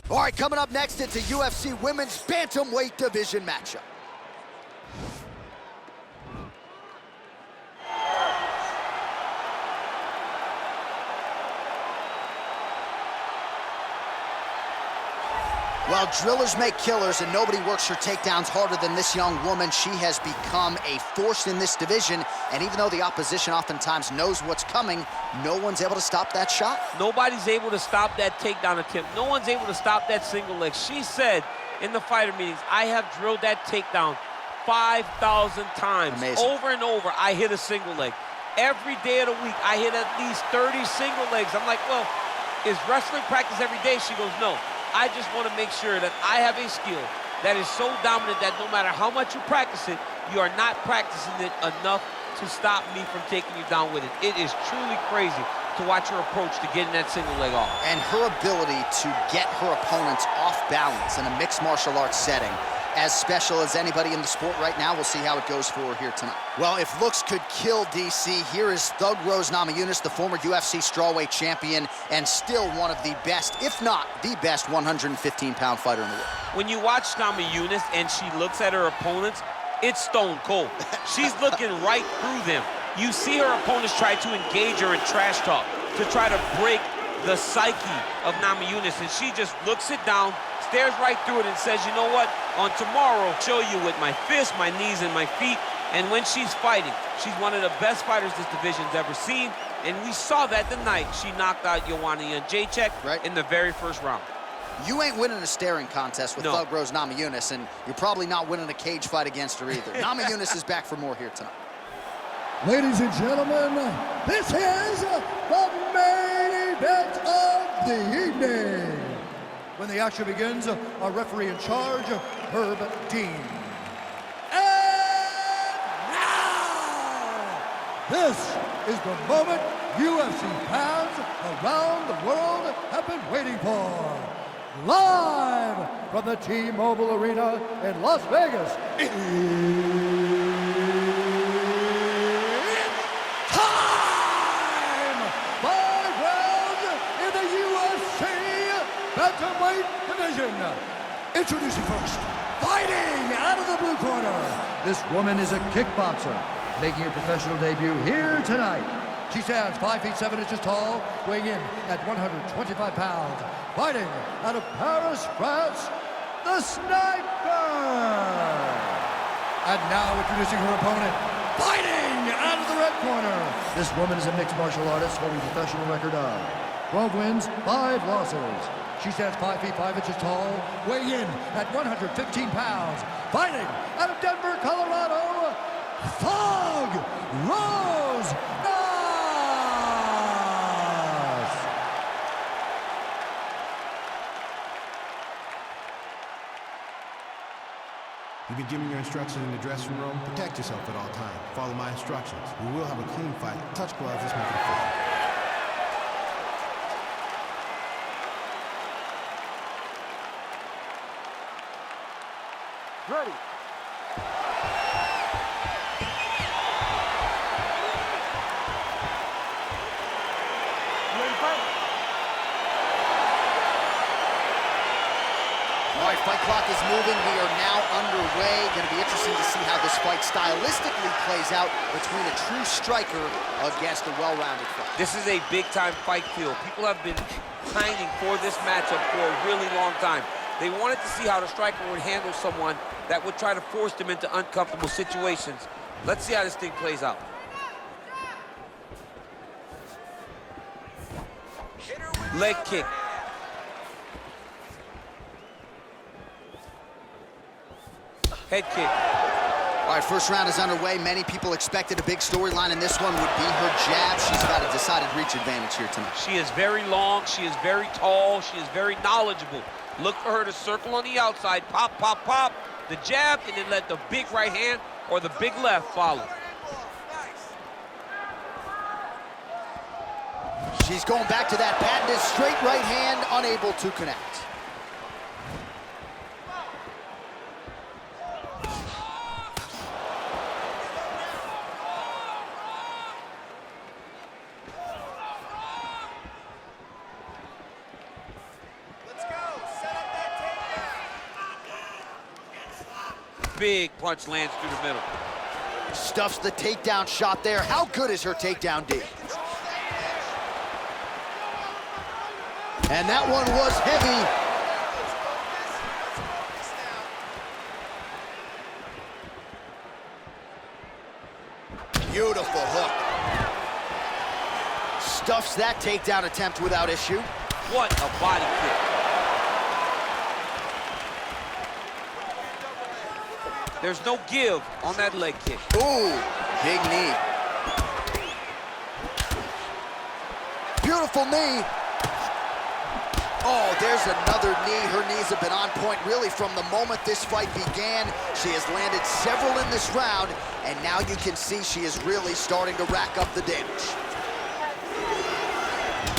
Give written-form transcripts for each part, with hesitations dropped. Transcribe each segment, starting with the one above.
All right, coming up next, it's a UFC Women's Bantamweight Division matchup. Well, drillers make killers, and nobody works her takedowns harder than this young woman. She has become a force in this division, and even though the opposition oftentimes knows what's coming, no one's able to stop that shot. Nobody's able to stop that takedown attempt. No one's able to stop that single leg. She said in the fighter meetings, I have drilled that takedown 5,000 times. Amazing. Over and over, I hit a single leg. Every day of the week, I hit at least 30 single legs. I'm like, well, is wrestling practice every day? She goes, no. I just want to make sure that I have a skill that is so dominant that no matter how much you practice it, you are not practicing it enough to stop me from taking you down with it. It is truly crazy to watch her approach to getting that single leg off. And her ability to get her opponents off balance in a mixed martial arts setting, as special as anybody in the sport right now. We'll see how it goes for her here tonight. Well, if looks could kill, DC, here is Thug Rose Namajunas, the former UFC strawweight champion, and still one of the best, if not the best, 115-pound fighter in the world. When you watch Namajunas and she looks at her opponents, it's stone cold. She's looking right through them. You see her opponents try to engage her in trash talk to try to break the psyche of Namajunas, and she just looks it down, stares right through it, and says, you know what, on tomorrow, I'll show you with my fists, my knees, and my feet. And when she's fighting, she's one of the best fighters this division's ever seen, and we saw that the night she knocked out Joanna Jędrzejczyk in the very first round. You ain't winning a staring contest with Thug Rose Namajunas, and you're probably not winning a cage fight against her either. Namajunas is back for more here tonight. Ladies and gentlemen, this is the main event of the evening. When the action begins, our referee in charge, Herb Dean. And now, this is the moment UFC fans around the world have been waiting for. Live from the T-Mobile Arena in Las Vegas, it's time! 5 rounds in the UFC Bantamweight Division. Introducing first, fighting out of the blue corner. This woman is a kickboxer, making her professional debut here tonight. She stands 5 feet 7 inches tall, weighing in at 125 pounds. Fighting out of Paris, France, the Sniper. And now introducing her opponent, fighting out of the red corner. This woman is a mixed martial artist holding a professional record of 12 wins, 5 losses. She stands 5 feet 5 inches tall, weighing in at 115 pounds. Fighting out of Denver, Colorado, Thug Rose Namajunas. You've been giving your instructions in the dressing room. Protect yourself at all times. Follow my instructions. We will have a clean fight. Touch gloves. Let's make it a fight. Ready. All right, fight clock is moving. We are now underway. Going to be interesting to see how this fight stylistically plays out between a true striker against a well-rounded fighter. This is a big-time fight field. People have been pining for this matchup for a really long time. They wanted to see how the striker would handle someone that would try to force them into uncomfortable situations. Let's see how this thing plays out. Leg kick. Head kick. All right, first round is underway. Many people expected a big storyline in this one would be her jab. She's got a decided reach advantage here tonight. She is very long, she is very tall, she is very knowledgeable. Look for her to circle on the outside, pop, pop, pop, the jab, and then let the big right hand or the big left follow. She's going back to that patented straight right hand, unable to connect. Let's go. Set up Big punch lands through the middle. Stuffs the takedown shot there. How good is her takedown D? And that one was heavy. Beautiful hook. Stuffs that takedown attempt without issue. What a body kick. There's no give on that leg kick. Ooh, big knee. Beautiful knee. Oh, there's another knee. Her knees have been on point really from the moment this fight began. She has landed several in this round, and now you can see she is really starting to rack up the damage.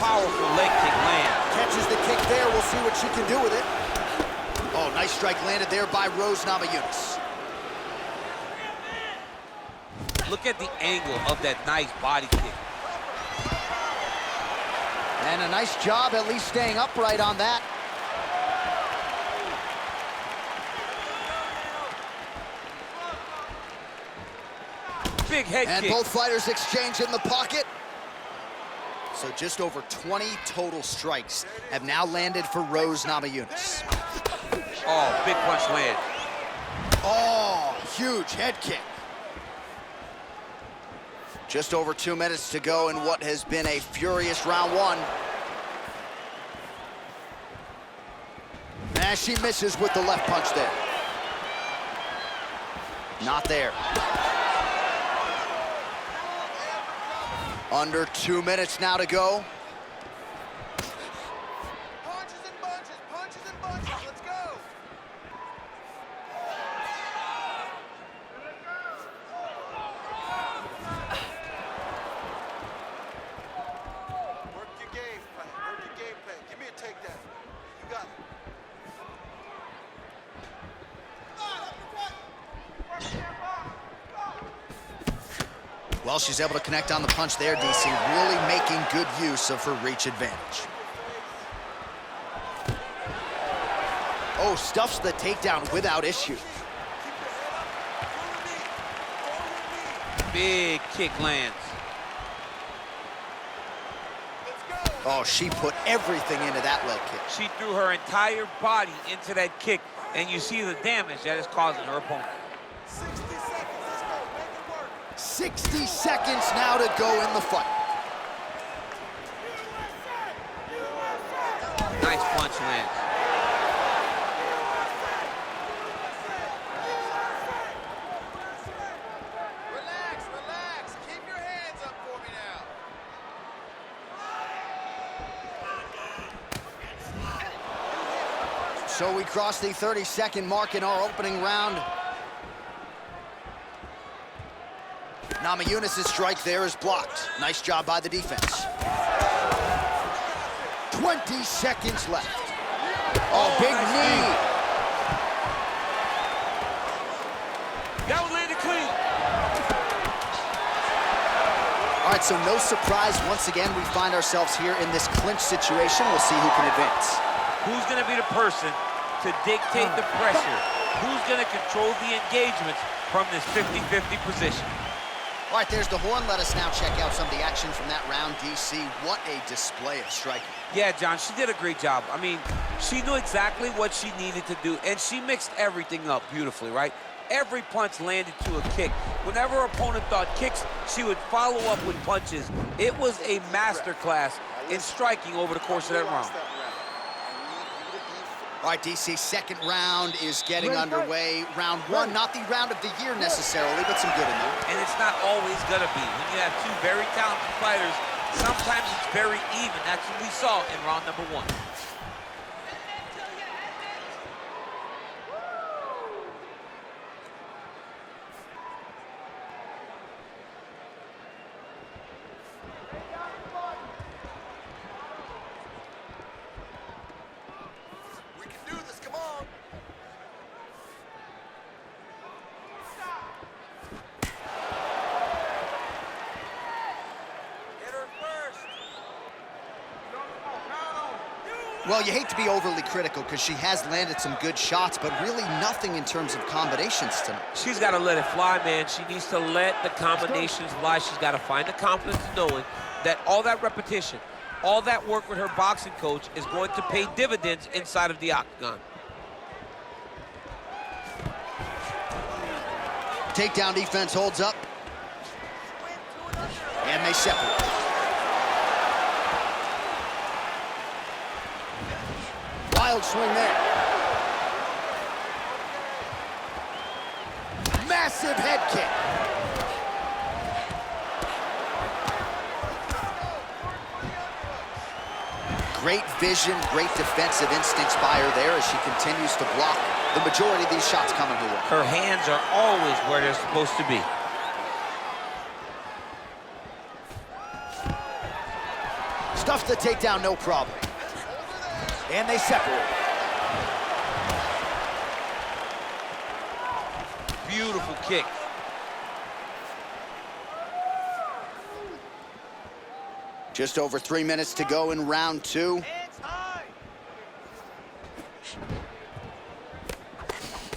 Powerful leg kick land. Catches the kick there. We'll see what she can do with it. Oh, nice strike landed there by Namajunas. Look at the angle of that nice body kick. And a nice job at least staying upright on that. Big head and kick. Both fighters exchange in the pocket. So just over 20 total strikes have now landed for Namajunas. Oh, big punch land. Oh, huge head kick. Just over 2 minutes to go in what has been a furious round one. And she misses with the left punch there. Not there. Under 2 minutes now to go. Punches and bunches, let's go. Work your game plan, Give me a takedown. You got it. Well, she's able to connect on the punch there, DC, really making good use of her reach advantage. Oh, stuffs the takedown without issue. Big kick lands. Oh, she put everything into that leg kick. She threw her entire body into that kick, and you see the damage that is causing her opponent. 60 seconds now to go in the fight. Nice punch lands. Relax. Keep your hands up for me now. So we cross the 30-second mark in our opening round. Namajunas' strike there is blocked. Nice job by the defense. 20 seconds left. Oh, big nice knee. That one landed clean. All right, so no surprise. Once again, we find ourselves here in this clinch situation. We'll see who can advance. Who's going to be the person to dictate the pressure? Who's going to control the engagements from this 50-50 position? All right, there's the horn. Let us now check out some of the action from that round, DC. What a display of striking. Yeah, John, she did a great job. I mean, she knew exactly what she needed to do, and she mixed everything up beautifully, right? Every punch landed to a kick. Whenever her opponent thought kicks, she would follow up with punches. It was a masterclass in striking over the course of that round. All right, DC, second round is getting underway. Round one, not the round of the year necessarily, but some good in there. And it's not always gonna be. When you have two very talented fighters, sometimes it's very even. That's what we saw in round number one. Well, you hate to be overly critical because she has landed some good shots, but really nothing in terms of combinations tonight. She's got to let it fly, man. She needs to let the combinations fly. She's got to find the confidence knowing that all that repetition, all that work with her boxing coach is going to pay dividends inside of the octagon. Takedown defense holds up. And they separate. Wild swing there. Massive head kick. Great vision, great defensive instincts by her there as she continues to block the majority of these shots coming her way. Her hands are always where they're supposed to be. Stuffs the takedown, no problem. And they separate. Beautiful kick. Just over 3 minutes to go in round 2.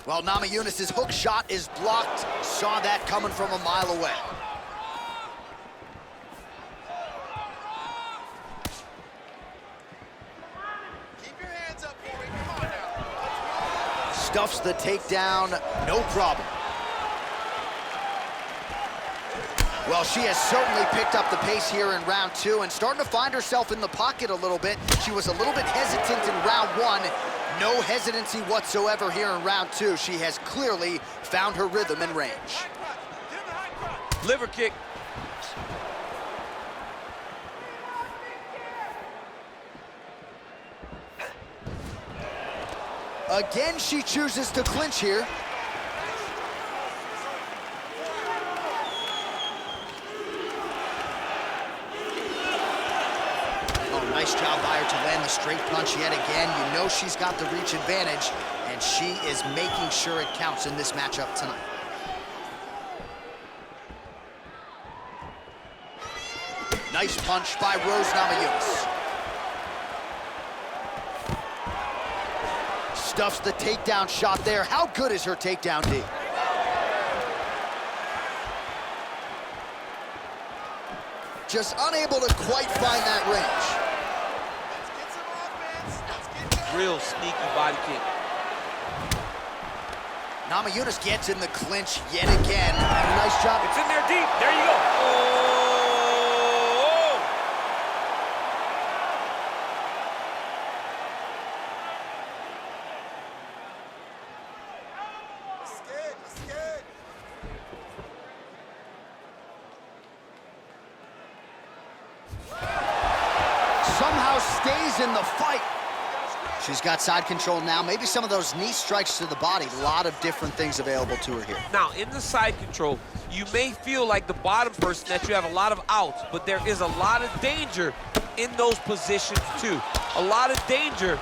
Well, Namajunas' hook shot is blocked. Saw that coming from a mile away. Keep your hands up for me. Come on now. Stuffs the takedown, no problem. Well, she has certainly picked up the pace here in round 2 and starting to find herself in the pocket a little bit. She was a little bit hesitant in round 1. No hesitancy whatsoever here in round 2. She has clearly found her rhythm and range. Liver kick. Again, she chooses to clinch here. Nice job by her to land the straight punch yet again. You know she's got the reach advantage, and she is making sure it counts in this matchup tonight. Nice punch by Rose Namajunas. Stuffs the takedown shot there. How good is her takedown, D? Just unable to quite find that range. Real sneaky body kick. Namajunas gets in the clinch yet again. Nice job. It's in there deep. There you go. Oh! Somehow stays in the fight. She's got side control now. Maybe some of those knee strikes to the body. A lot of different things available to her here. Now, in the side control, you may feel like the bottom person that you have a lot of outs, but there is a lot of danger in those positions too. A lot of danger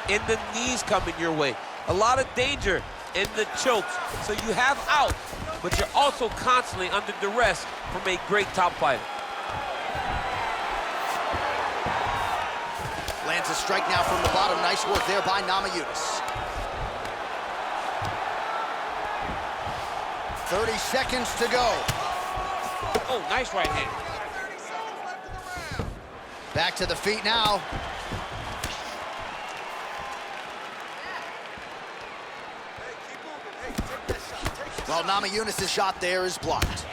in the knees coming your way. A lot of danger in the chokes. So you have outs, but you're also constantly under duress from a great top fighter. Lands a strike now from the bottom. Nice work there by Namajunas. 30 seconds to go. Oh, nice right hand. Back to the feet now. Well, Namajunas' shot there is blocked.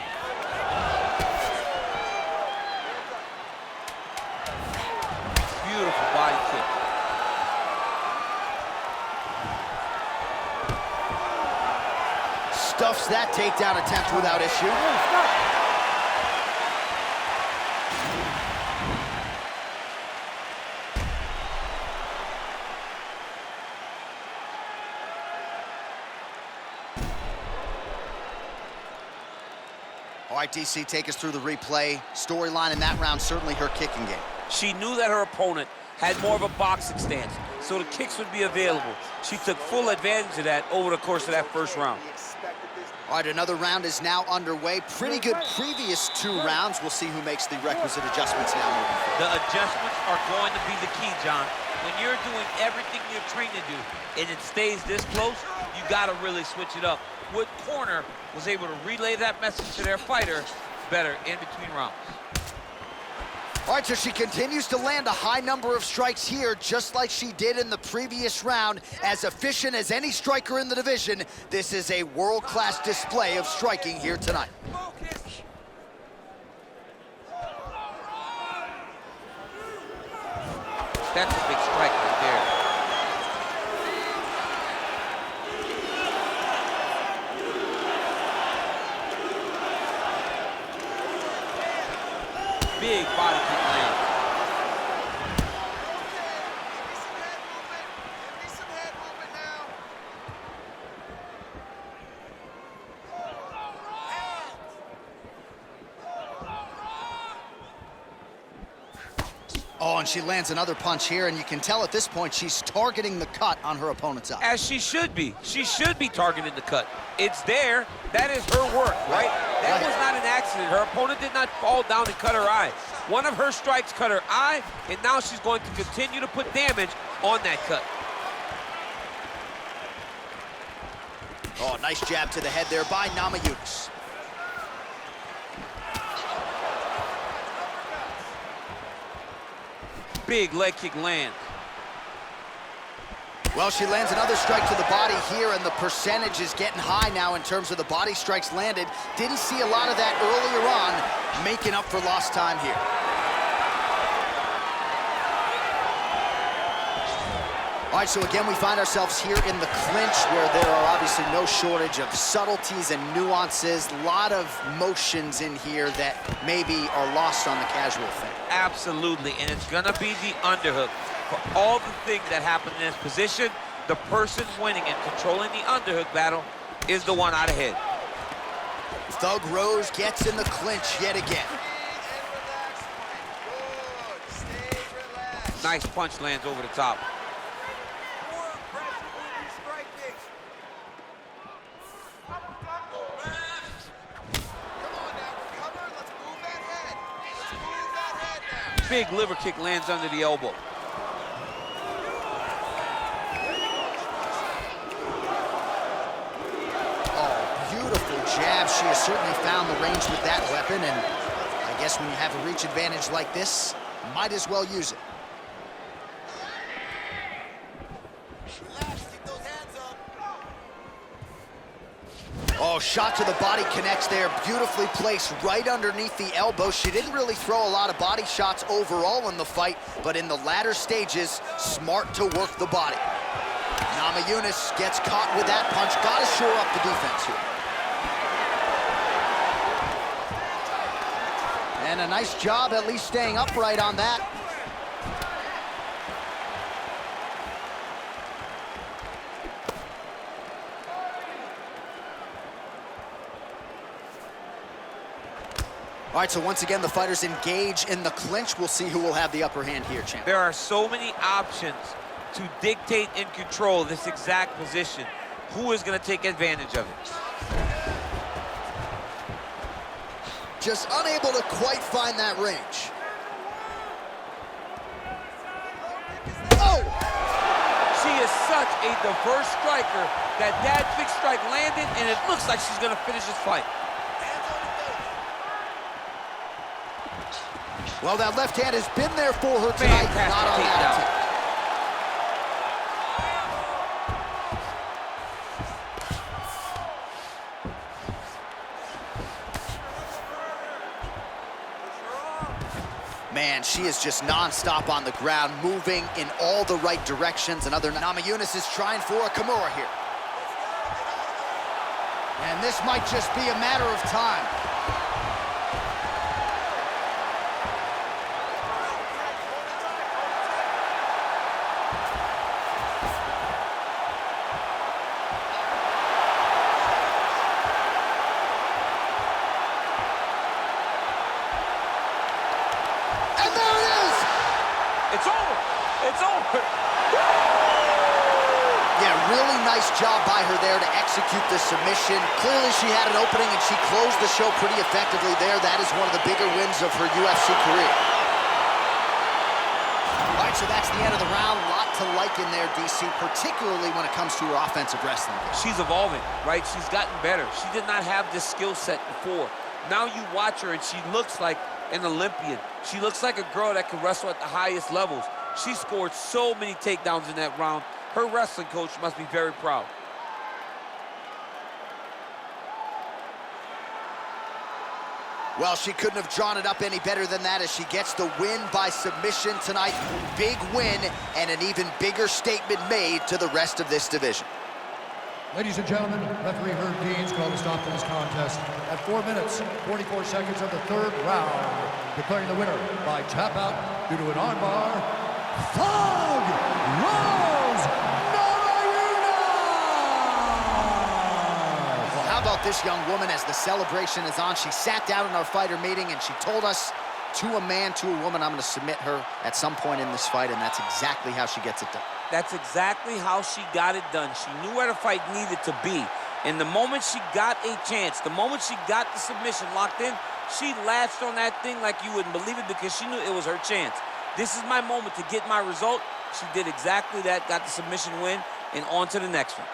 Beautiful body kick. Stuffs that takedown attempt without issue. All right, DC, take us through the replay. Storyline in that round, certainly her kicking game. She knew that her opponent had more of a boxing stance, so the kicks would be available. She took full advantage of that over the course of that first round. All right, another round is now underway. Pretty good previous 2 rounds. We'll see who makes the requisite adjustments now moving forward. The adjustments are going to be the key, John. when you're doing everything you're trained to do and it stays this close, you gotta really switch it up. Wood Corner was able to relay that message to their fighter better in between rounds. All right, so she continues to land a high number of strikes here, just like she did in the previous round. As efficient as any striker in the division, this is a world-class display of striking here tonight. That's a big strike right there. Big body kick land. Give me some head movement now. Oh, and she lands another punch here, and you can tell at this point she's targeting the cut on her opponent's eye. As she should be. She should be targeting the cut. It's there. That is her work, right? That was not an accident. Her opponent did not fall down and cut her eye. One of her strikes cut her eye, and now she's going to continue to put damage on that cut. Oh, nice jab to the head there by Namajunas. Big leg kick lands. Well, she lands another strike to the body here, and the percentage is getting high now in terms of the body strikes landed. Didn't see a lot of that earlier on, making up for lost time here. All right, so again, we find ourselves here in the clinch, where there are obviously no shortage of subtleties and nuances. A lot of motions in here that maybe are lost on the casual fan. Absolutely, and it's gonna be the underhook. For all the things that happen in this position, the person winning and controlling the underhook battle is the one out ahead. Thug Rose gets in the clinch yet again. Stay relaxed. Nice punch lands over the top. More pressure when you strike it. Come on now, recover. Let's move that head. Let's move that head now. Big liver kick lands under the elbow. Jab. She has certainly found the range with that weapon, and I guess when you have a reach advantage like this, might as well use it. Relax, keep those hands up. Oh, shot to the body connects there. Beautifully placed right underneath the elbow. She didn't really throw a lot of body shots overall in the fight, but in the latter stages, smart to work the body. Namajunas gets caught with that punch. Got to shore up the defense here. And a nice job at least staying upright on that. All right, so once again, the fighters engage in the clinch. We'll see who will have the upper hand here, champ. There are so many options to dictate and control this exact position. Who is going to take advantage of it? Just unable to quite find that range. Oh! She is such a diverse striker that big strike landed, and it looks like she's going to finish this fight. Well, that left hand has been there for her tonight. Fantastic Not on that takedown. attempt. Man, she is just nonstop on the ground, moving in all the right directions. Another Namajunas is trying for a Kimura here. And this might just be a matter of time. It's over. It's over. Yeah, really nice job by her there to execute the submission. Clearly she had an opening and she closed the show pretty effectively there. That is one of the bigger wins of her UFC career. All right, so that's the end of the round, a lot to like in there, DC, particularly when it comes to her offensive wrestling. She's evolving, right? She's gotten better. She did not have this skill set before. Now you watch her, and she looks like an Olympian. She looks like a girl that can wrestle at the highest levels. She scored so many takedowns in that round. Her wrestling coach must be very proud. Well, she couldn't have drawn it up any better than that as she gets the win by submission tonight. Big win and an even bigger statement made to the rest of this division. Ladies and gentlemen, referee Herb Dean's called a stop to this contest at 4 minutes, 44 seconds of the third round, declaring the winner by tap out due to an armbar, Fog Rose Namajunas! Well, how about this young woman as the celebration is on? She sat down in our fighter meeting and she told us, to a man, to a woman, I'm going to submit her at some point in this fight, and that's exactly how she gets it done. That's exactly how she got it done. She knew where the fight needed to be. And the moment she got a chance, the moment she got the submission locked in, she latched on that thing like you wouldn't believe it because she knew it was her chance. This is my moment to get my result. She did exactly that, got the submission win, and on to the next one.